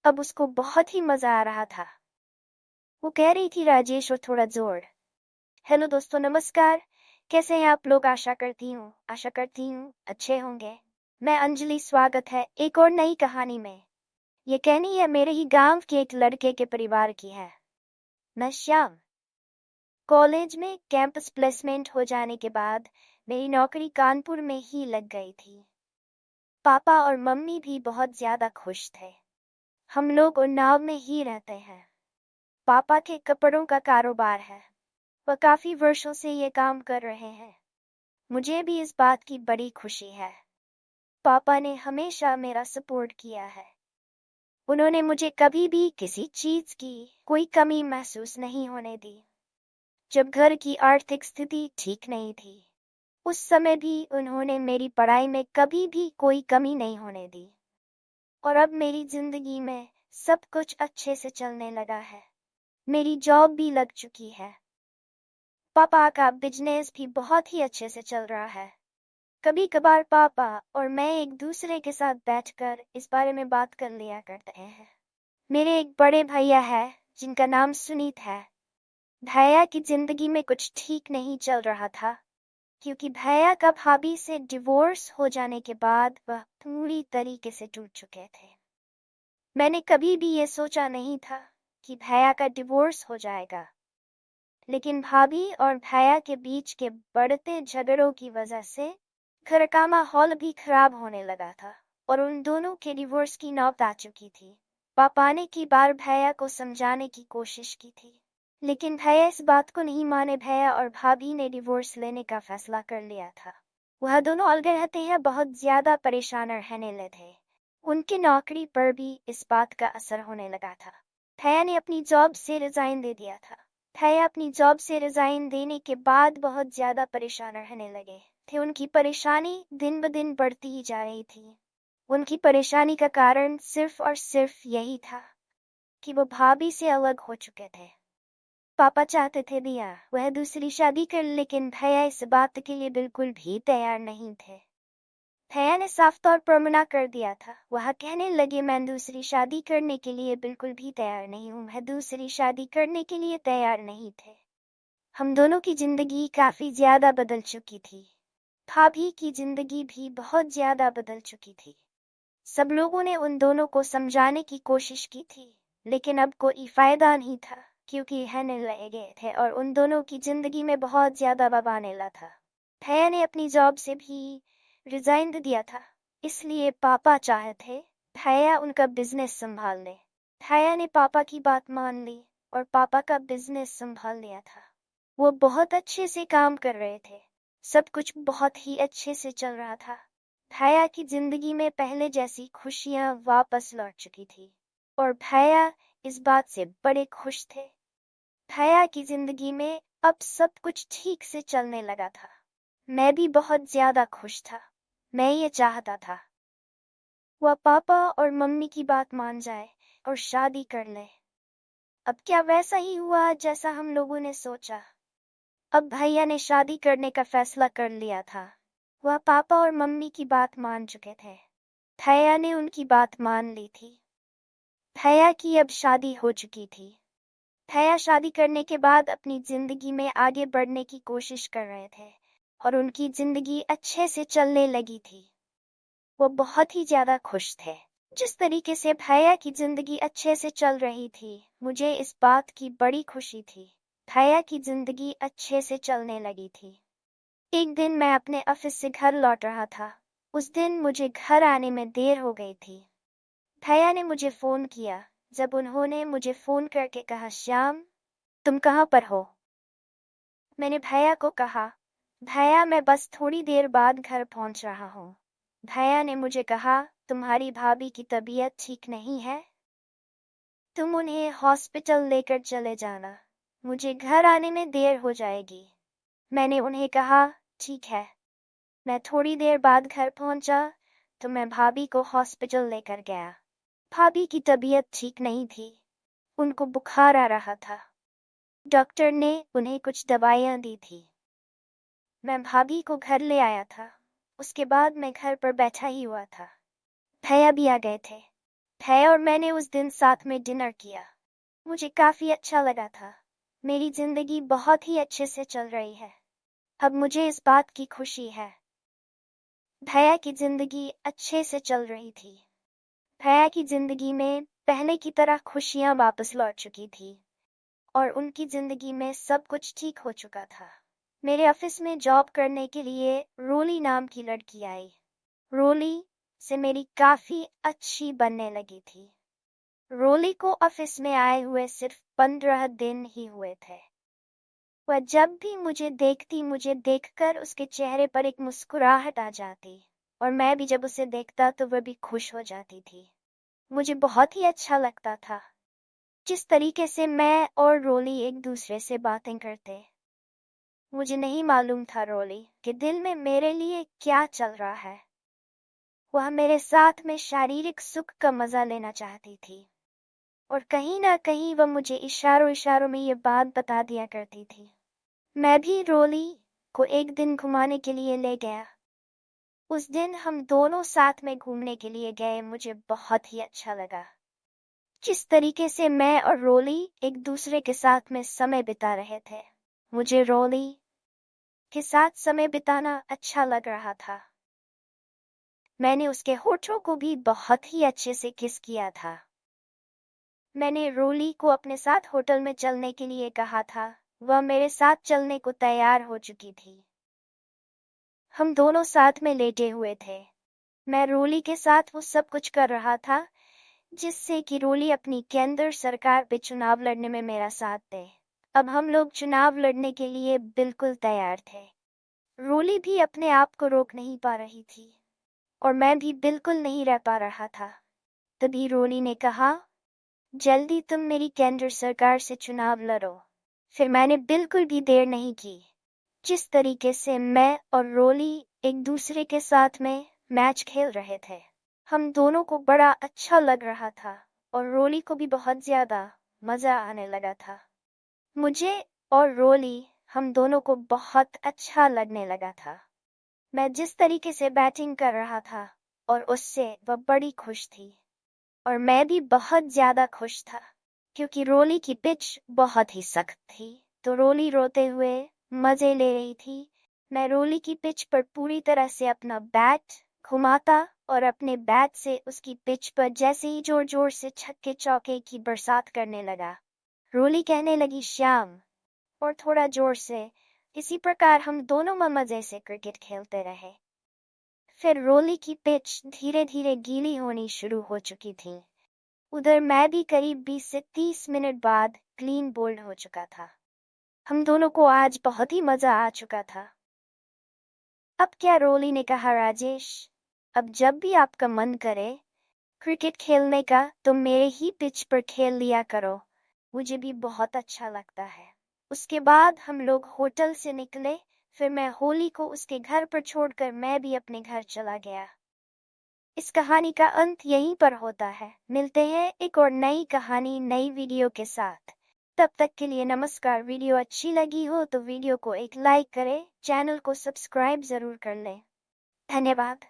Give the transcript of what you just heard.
अब उसको बहुत ही मजा आ रहा था। वो कह रही थी, राजेश और थोड़ा जोर। हेलो दोस्तों, नमस्कार। कैसे हैं आप लोग? आशा करती हूँ अच्छे होंगे। मैं अंजलि, स्वागत है एक और नई कहानी में। ये कहानी है मेरे ही गांव के एक लड़के के परिवार की है। मैं श्याम। कॉलेज में कैंपस प्लेसमेंट हो जाने के बाद मेरी नौकरी कानपुर में ही लग गई थी। पापा और मम्मी भी बहुत ज्यादा खुश थे। हम लोग उन्नाव में ही रहते हैं। पापा के कपड़ों का कारोबार है। वह काफी वर्षों से ये काम कर रहे हैं। मुझे भी इस बात की बड़ी खुशी है। पापा ने हमेशा मेरा सपोर्ट किया है। उन्होंने मुझे कभी भी किसी चीज की कोई कमी महसूस नहीं होने दी। जब घर की आर्थिक स्थिति ठीक नहीं थी, उस समय भी उन्होंने मेरी पढ़ाई में कभी भी कोई कमी नहीं होने दी। और अब मेरी जिंदगी में सब कुछ अच्छे से चलने लगा है। मेरी जॉब भी लग चुकी है। पापा का बिजनेस भी बहुत ही अच्छे से चल रहा है। कभी कभार पापा और मैं एक दूसरे के साथ बैठकर इस बारे में बात कर लिया करते हैं। मेरे एक बड़े भैया है जिनका नाम सुनीत है। भैया की जिंदगी में कुछ ठीक नहीं चल रहा था, क्योंकि भैया का भाभी से डिवोर्स हो जाने के बाद वह पूरी तरीके से टूट चुके थे। मैंने कभी भी ये सोचा नहीं था कि भैया का डिवोर्स हो जाएगा, लेकिन भाभी और भैया के बीच के बढ़ते झगड़ों की वजह से घर का माहौल भी खराब होने लगा था और उन दोनों के डिवोर्स की नौबत आ चुकी थी। पापा ने कई बार भैया को समझाने की कोशिश की थी, लेकिन भैया इस बात को नहीं माने। भैया और भाभी ने डिवोर्स लेने का फैसला कर लिया था। वह दोनों अलग रहते हैं, बहुत ज्यादा परेशान रहने लगे थे। उनकी नौकरी पर भी इस बात का असर होने लगा था। भैया ने अपनी जॉब से रिजाइन दे दिया था। भैया अपनी जॉब से रिजाइन देने के बाद बहुत ज्यादा परेशान रहने लगे थे। उनकी परेशानी दिन ब दिन बढ़ती ही जा रही थी। उनकी परेशानी का कारण सिर्फ और सिर्फ यही था कि वो भाभी से अलग हो चुके थे। पापा चाहते थे भैया वह दूसरी शादी कर, लेकिन भैया इस बात के लिए बिल्कुल भी तैयार नहीं थे। भैया ने साफ तौर पर मना कर दिया था। वह कहने लगे, मैं दूसरी शादी करने के लिए बिल्कुल भी तैयार नहीं हूँ। वह दूसरी शादी करने के लिए तैयार नहीं थे। हम दोनों की जिंदगी काफी ज्यादा बदल चुकी थी। भाभी की जिंदगी भी बहुत ज्यादा बदल चुकी थी। सब लोगों ने उन दोनों को समझाने की कोशिश की थी, लेकिन अब कोई फायदा नहीं था, क्योंकि रहने लगे थे और उन दोनों की जिंदगी में बहुत ज्यादा दबाव आने लगा था। भैया ने अपनी जॉब से भी रिजाइन दे दिया था, इसलिए पापा चाहते भैया उनका बिजनेस संभाल ले। भैया ने पापा की बात मान ली और पापा का बिजनेस संभाल लिया था। वो बहुत अच्छे से काम कर रहे थे। सब कुछ बहुत ही अच्छे से चल रहा था। भैया की जिंदगी में पहले जैसी खुशियां वापस लौट चुकी थी और भैया इस बात से बड़े खुश थे। भैया की जिंदगी में अब सब कुछ ठीक से चलने लगा था। मैं भी बहुत ज्यादा खुश था। मैं ये चाहता था वह पापा और मम्मी की बात मान जाए और शादी कर ले। अब क्या वैसा ही हुआ जैसा हम लोगों ने सोचा? अब भैया ने शादी करने का फैसला कर लिया था। वह पापा और मम्मी की बात मान चुके थे। भैया ने उनकी बात मान ली थी। भैया की अब शादी हो चुकी थी। भैया शादी करने के बाद अपनी जिंदगी में आगे बढ़ने की कोशिश कर रहे थे और उनकी जिंदगी अच्छे से चलने लगी थी। वो बहुत ही ज्यादा खुश थे। जिस तरीके से भैया की जिंदगी अच्छे से चल रही थी, मुझे इस बात की बड़ी खुशी थी। भैया की जिंदगी अच्छे से चलने लगी थी। एक दिन मैं अपने ऑफिस से घर लौट रहा था। उस दिन मुझे घर आने में देर हो गई थी। भैया ने मुझे फोन किया। जब उन्होंने मुझे फोन करके कहा, श्याम तुम कहाँ पर हो? मैंने भैया को कहा, भैया मैं बस थोड़ी देर बाद घर पहुंच रहा हूँ। भैया ने मुझे कहा, तुम्हारी भाभी की तबीयत ठीक नहीं है, तुम उन्हें हॉस्पिटल लेकर चले जाना, मुझे घर आने में देर हो जाएगी। मैंने उन्हें कहा, ठीक है। मैं थोड़ी देर बाद घर पहुंचा तो मैं भाभी को हॉस्पिटल लेकर गया। भाभी की तबीयत ठीक नहीं थी, उनको बुखार आ रहा था। डॉक्टर ने उन्हें कुछ दवाइयां दी थी। मैं भाभी को घर ले आया था। उसके बाद मैं घर पर बैठा ही हुआ था। भैया भी आ गए थे। है और मैंने उस दिन साथ में डिनर किया। मुझे काफी अच्छा लगा था। मेरी जिंदगी बहुत ही अच्छे से चल रही है। अब मुझे इस बात की खुशी है। भैया की जिंदगी अच्छे से चल रही थी। भैया की जिंदगी में पहले की तरह खुशियां वापस लौट चुकी थी और उनकी जिंदगी में सब कुछ ठीक हो चुका था। मेरे ऑफिस में जॉब करने के लिए रोली नाम की लड़की आई। रोली से मेरी काफी अच्छी बनने लगी थी। रोली को ऑफिस में आए हुए सिर्फ 15 दिन ही हुए थे। वह जब भी मुझे देखती, मुझे देखकर उसके चेहरे पर एक मुस्कुराहट आ जाती और मैं भी जब उसे देखता तो वह भी खुश हो जाती थी। मुझे बहुत ही अच्छा लगता था जिस तरीके से मैं और रोली एक दूसरे से बातें करते। मुझे नहीं मालूम था रोली के दिल में मेरे लिए क्या चल रहा है। वह मेरे साथ में शारीरिक सुख का मजा लेना चाहती थी और कहीं ना कहीं वह मुझे इशारों इशारों में ये बात बता दिया करती थी। मैं भी रोली को एक दिन घुमाने के लिए ले गया। उस दिन हम दोनों साथ में घूमने के लिए गए। मुझे बहुत ही अच्छा लगा जिस तरीके से मैं और रोली एक दूसरे के साथ में समय बिता रहे थे। मुझे रोली के साथ समय बिताना अच्छा लग रहा था। मैंने उसके होठों को भी बहुत ही अच्छे से किस किया था। मैंने रोली को अपने साथ होटल में चलने के लिए कहा था। वह मेरे साथ चलने को तैयार हो चुकी थी। हम दोनों साथ में लेटे हुए थे। मैं रोली के साथ वो सब कुछ कर रहा था जिससे कि रोली अपनी केंद्र सरकार पे चुनाव लड़ने में मेरा साथ दे। अब हम लोग चुनाव लड़ने के लिए बिल्कुल तैयार थे। रोली भी अपने आप को रोक नहीं पा रही थी और मैं भी बिल्कुल नहीं रह पा रहा था। तभी रोली ने कहा, जल्दी तुम मेरी केंद्र सरकार से चुनाव लड़ो। फिर मैंने बिल्कुल भी देर नहीं की। जिस तरीके से मैं और रोली एक दूसरे के साथ में मैच खेल रहे थे, हम दोनों को बड़ा अच्छा लग रहा था और रोली को भी बहुत ज्यादा मजा आने लगा था। मुझे और रोली हम दोनों को बहुत अच्छा लगने लगा था। मैं जिस तरीके से बैटिंग कर रहा था और उससे वह बड़ी खुश थी और मैं भी बहुत ज्यादा खुश था क्योंकि रोली की पिच बहुत ही सख्त थी तो रोली रोते हुए मजे ले रही थी। मैं रोली की पिच पर पूरी तरह से अपना बैट घुमाता और अपने बैट से उसकी पिच पर जैसे ही जोर जोर से छक्के चौके की बरसात करने लगा। रोली कहने लगी श्याम, और थोड़ा जोर से। इसी प्रकार हम दोनों मजे से क्रिकेट खेलते रहे। फिर रोली की पिच धीरे धीरे गीली होनी शुरू हो चुकी थी। उधर मैं भी करीब 20 से 30 मिनट बाद क्लीन बोल्ड हो चुका था। हम दोनों को आज बहुत ही मजा आ चुका था। अब क्या, रोली ने कहा, राजेश, अब जब भी आपका मन करे क्रिकेट खेलने का तो मेरे ही पिच पर खेल लिया करो। मुझे भी बहुत अच्छा लगता है। उसके बाद हम लोग होटल से निकले। फिर मैं होली को उसके घर पर छोड़कर मैं भी अपने घर चला गया। इस कहानी का अंत यहीं पर होता है। मिलते हैं एक और नई कहानी नई वीडियो के साथ। तब तक के लिए नमस्कार। वीडियो अच्छी लगी हो तो वीडियो को एक लाइक करें, चैनल को सब्सक्राइब जरूर कर लें। धन्यवाद।